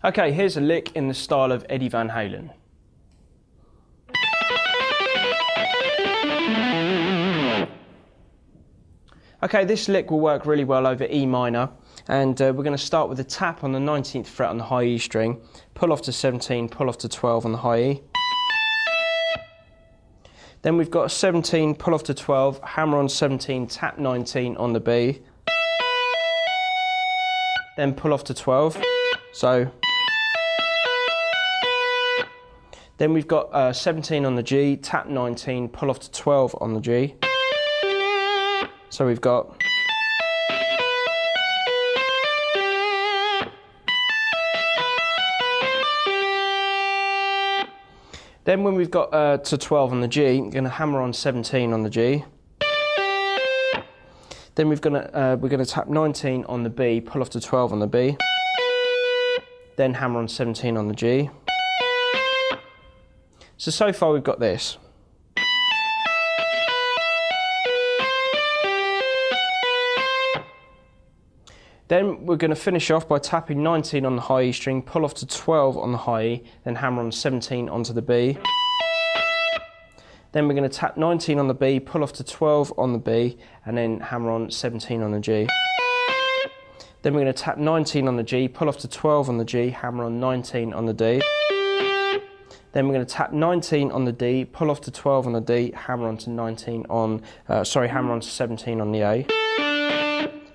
Okay, here's a lick in the style of Eddie Van Halen. Okay, this lick will work really well over E minor, and we're going to start with a tap on the 19th fret on the high E string, pull off to 17, pull off to 12 on the high E. Then we've got 17, pull off to 12, hammer on 17, tap 19 on the B. Then pull off to 12, so. Then we've got 17 on the G, tap 19, pull off to 12 on the G. So we've got. Then when we've got to 12 on the G, we're going to hammer on 17 on the G. Then we're going to tap 19 on the B, pull off to 12 on the B. Then hammer on 17 on the G. So far we've got this. Then we're going to finish off by tapping 19 on the high E string, pull off to 12 on the high E, then hammer on 17 onto the B. Then we're going to tap 19 on the B, pull off to 12 on the B, and then hammer on 17 on the G. Then we're going to tap 19 on the G, pull off to 12 on the G, hammer on 19 on the D. Then we're going to tap 19 on the D, pull off to 12 on the D, hammer on to 19 on, hammer on to 17 on the A.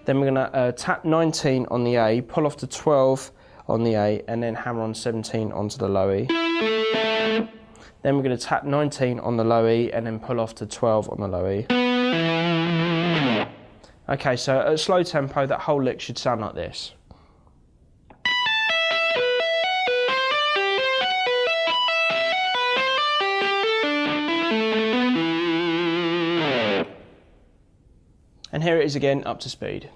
Then we're going to tap 19 on the A, pull off to 12 on the A, and then hammer on 17 onto the low E. Then we're going to tap 19 on the low E, and then pull off to 12 on the low E. Okay, so at a slow tempo, that whole lick should sound like this. And here it is again, up to speed.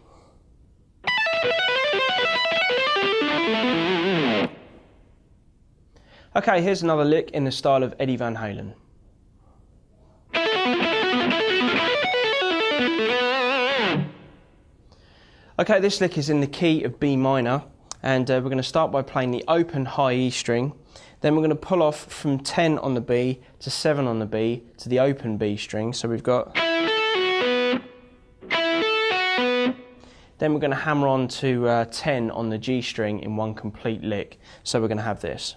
Okay, here's another lick in the style of Eddie Van Halen. Okay, this lick is in the key of B minor, and we're going to start by playing the open high E string. Then we're going to pull off from 10 on the B to 7 on the B to the open B string. So we've got. Then we're going to hammer on to 10 on the G string in one complete lick. So we're going to have this.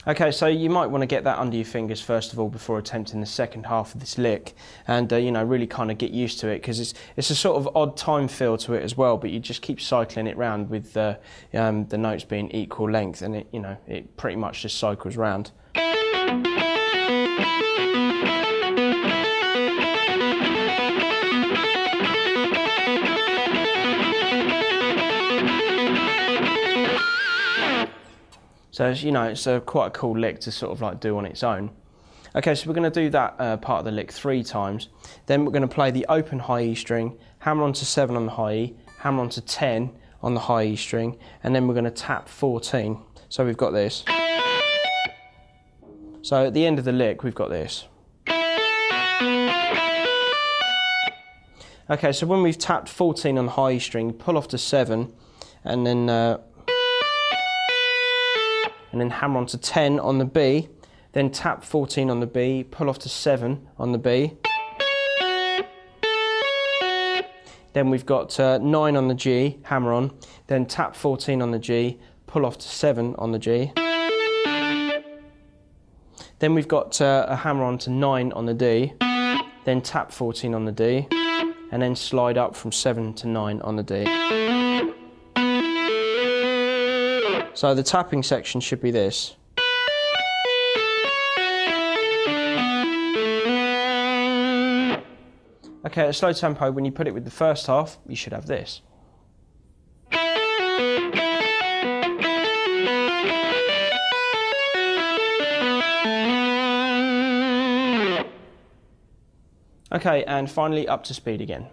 Okay, so you might want to get that under your fingers first of all before attempting the second half of this lick, and really kind of get used to it, because it's a sort of odd time feel to it as well. But you just keep cycling it round with the notes being equal length, and it pretty much just cycles round. So it's quite a cool lick to sort of like do on its own. Okay, so we're going to do that part of the lick 3 times. Then we're going to play the open high E string, hammer onto 7 on the high E, hammer onto 10 on the high E string, and then we're going to tap 14. So we've got this. So at the end of the lick, we've got this. Okay, so when we've tapped 14 on the high E string, pull off to 7, and then hammer onto 10 on the B, then tap 14 on the B, pull off to 7 on the B. Then we've got 9 on the G, hammer on, then tap 14 on the G, pull off to 7 on the G. Then we've got a hammer on to 9 on the D, then tap 14 on the D, and then slide up from 7 to 9 on the D. So the tapping section should be this. Okay, at a slow tempo, when you put it with the first half, you should have this. Okay, and finally up to speed again.